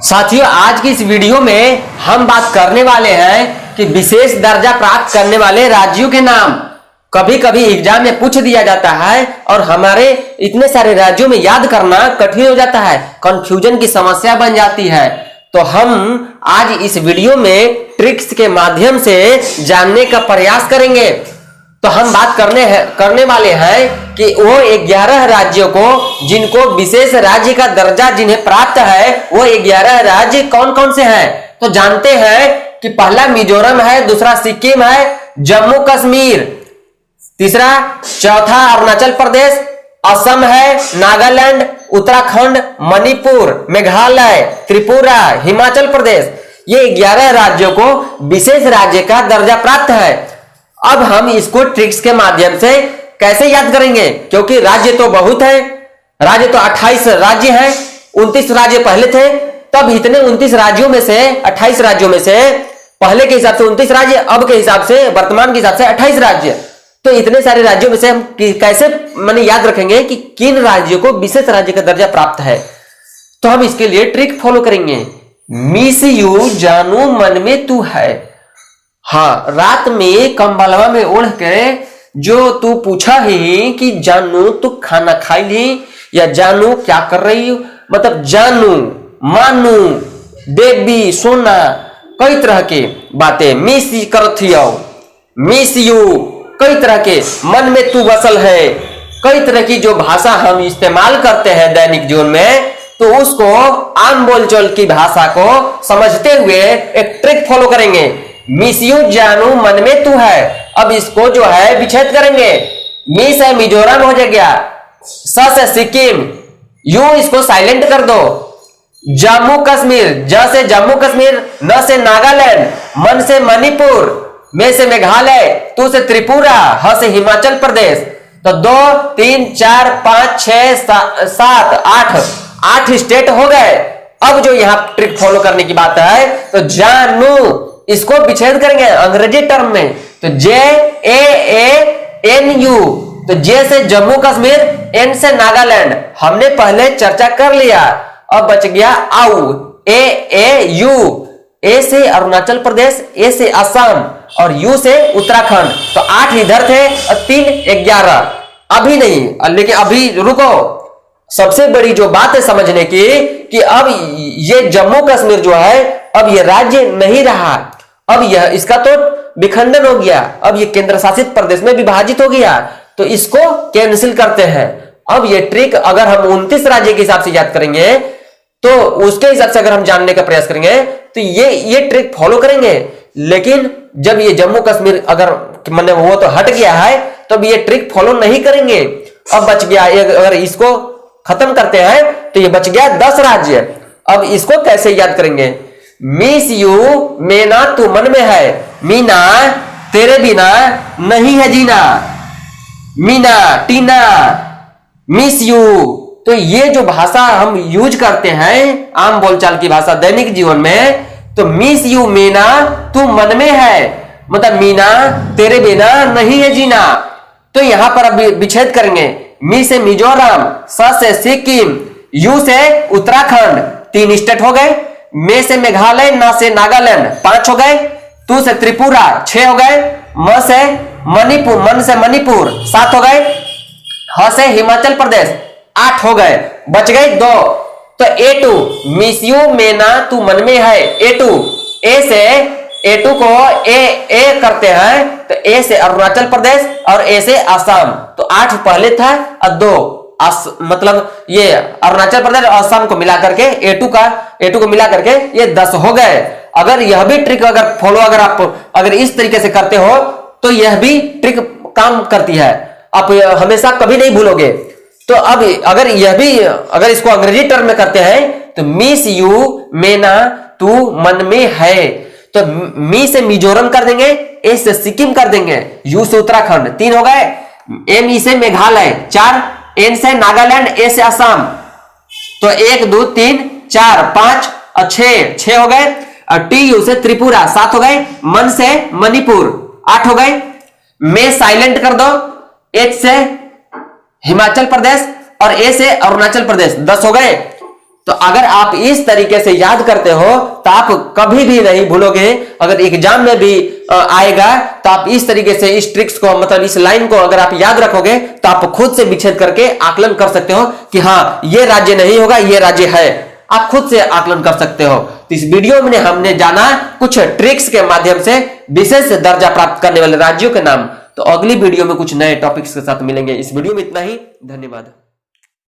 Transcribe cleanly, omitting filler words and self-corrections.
साथियों, आज की इस वीडियो में हम बात करने वाले हैं कि विशेष दर्जा प्राप्त करने वाले राज्यों के नाम। कभी कभी एग्जाम में पूछ दिया जाता है और हमारे इतने सारे राज्यों में याद करना कठिन हो जाता है, कंफ्यूजन की समस्या बन जाती है। तो हम आज इस वीडियो में ट्रिक्स के माध्यम से जानने का प्रयास करेंगे। तो हम बात करने वाले हैं कि वो 11 राज्यों को जिनको विशेष राज्य का दर्जा जिन्हें प्राप्त है, वो 11 राज्य कौन कौन से हैं। तो जानते हैं कि पहला मिजोरम है, दूसरा सिक्किम है, जम्मू कश्मीर, तीसरा चौथा अरुणाचल प्रदेश, असम है, नागालैंड, उत्तराखंड, मणिपुर, मेघालय, त्रिपुरा, हिमाचल प्रदेश। ये 11 राज्यों को विशेष राज्य का दर्जा प्राप्त है। अब हम इसको ट्रिक्स के माध्यम से कैसे याद करेंगे, क्योंकि राज्य तो बहुत है, राज्य तो 28 राज्य हैं। 29 राज्य पहले थे, तब इतने 29 राज्यों में से 28 राज्यों में से पहले के हिसाब से 29 राज्य, अब के हिसाब से वर्तमान के हिसाब से 28 राज्य। तो इतने सारे राज्यों में से हम कैसे माने याद रखेंगे कि किन राज्यों को विशेष राज्य का दर्जा प्राप्त है। तो हम इसके लिए ट्रिक फॉलो करेंगे। मिस यू जानू मन में तू है। हाँ, रात में कंबलवा में ओढ़ के जो तू पूछा ही कि जानू तू खाना खाई ली, या जानू क्या कर रही हो, मतलब जानू, मानू, बेबी, सोना, कई तरह के बातें मिस करती हो, मिस यू, कई तरह के मन में तू बसल है, कई तरह की जो भाषा हम इस्तेमाल करते हैं दैनिक जीवन में, तो उसको आम बोलचाल की भाषा को समझते हुए एक ट्रिक फॉलो करेंगे। मिस यू जानू मन में तू है। अब इसको जो है विच्छेद करेंगे। मिस है मिजोरम हो जाएगा, स से सिक्किम, यू इसको साइलेंट कर दो। जम्मू कश्मीर, ज से जम्मू कश्मीर, न से नागालैंड, मन से मणिपुर, में से मेघालय, तू से त्रिपुरा, ह से हिमाचल प्रदेश। तो 2 3 4 5 6 7 8 स्टेट हो गए। अब जो यहां ट्रिक फॉलो करने की बात है, तो जानू इसको विच्छेद करेंगे अंग्रेजी टर्म में। तो JAANU, तो जे से जम्मू कश्मीर, एन से नागालैंड, हमने पहले चर्चा कर लिया। अब बच गया आउ, AAU, ए से अरुणाचल प्रदेश, ए से असम और यू से उत्तराखंड। तो 8 इधर थे और 3 11। अभी नहीं, लेकिन अभी रुको, सबसे बड़ी जो बात है समझने की कि अब ये जम्मू कश्मीर जो है अब ये राज्य नहीं रहा, अब यह इसका तो विखंडन हो गया, अब ये केंद्र शासित प्रदेश में विभाजित हो गया। तो इसको कैंसिल करते हैं। अब ये ट्रिक अगर हम 29 राज्य के हिसाब से याद करेंगे, तो उसके हिसाब से अगर हम जानने का प्रयास करेंगे तो ये ट्रिक फॉलो करेंगे। लेकिन जब ये जम्मू कश्मीर अगर मैंने वो तो हट गया है, तब ये ट्रिक फॉलो नहीं करेंगे। अब बच गया, अगर इसको खत्म करते हैं तो ये बच गया 10 राज्य। अब इसको कैसे याद करेंगे। मिस यू मेना तू मन में है, मीना तेरे बिना नहीं है जीना, मीना टीना, मिस यू। तो ये जो भाषा हम यूज करते हैं आम बोलचाल की भाषा दैनिक जीवन में, तो मिस यू मीना तू मन में है, मतलब मीना तेरे बिना नहीं है जीना। तो यहां पर अब विच्छेद करेंगे। मी से मिजोरम, स से सिक्किम, यू से उत्तराखंड, 3 स्टेट हो गए। मे से मेघालय, ना से नागालैंड, 5 हो गए। तू से त्रिपुरा, 6 हो गए। म से मणिपुर, मन से मणिपुर, 7 हो गए। ह से हिमाचल प्रदेश, 8 हो गए। बच गए 2। तो A2 मिस यू मेना तू मन में है, A2, ए से A2 को ए करते हैं, तो ए से अरुणाचल प्रदेश और ए से असम। तो 8 पहले था और 2 मतलब ये अरुणाचल प्रदेश और असम को मिला करके A2 को मिला करके ये 10 हो गए। अगर यह भी ट्रिक अगर फॉलो अगर इस तरीके से करते हो तो यह भी ट्रिक काम करती है, आप हमेशा कभी नहीं भूलोगे। तो अब अगर इसको अंग्रेजी टर्म में करते हैं, तो मिस यू मेना तू मन में है। तो मी से मिजोरम कर देंगे, ए से सिक्किम कर देंगे, यू से उत्तराखंड, 3 हो गए। एम ई से मेघालय, 4, एन से नागालैंड, ए से असम। तो 1 2 3 4 5 और 6 हो गए। और टी यू से त्रिपुरा, 7 हो गए। मन से मणिपुर, 8 हो गए। में साइलेंट कर दो, एच से हिमाचल प्रदेश और ए से अरुणाचल प्रदेश, 10 हो गए। तो अगर आप इस तरीके से याद करते हो तो आप कभी भी नहीं भूलोगे। अगर एग्जाम में भी आएगा तो आप इस तरीके से इस ट्रिक्स को, मतलब इस लाइन को अगर आप याद रखोगे तो आप खुद से विच्छेद करके आकलन कर सकते हो कि हाँ ये राज्य नहीं होगा, ये राज्य है। आप खुद से आकलन कर सकते हो। तो इस वीडियो में हमने जाना कुछ ट्रिक्स के माध्यम से विशेष दर्जा प्राप्त करने वाले राज्यों के नाम। तो अगली वीडियो में कुछ नए टॉपिक्स के साथ मिलेंगे। इस वीडियो में इतना ही, धन्यवाद।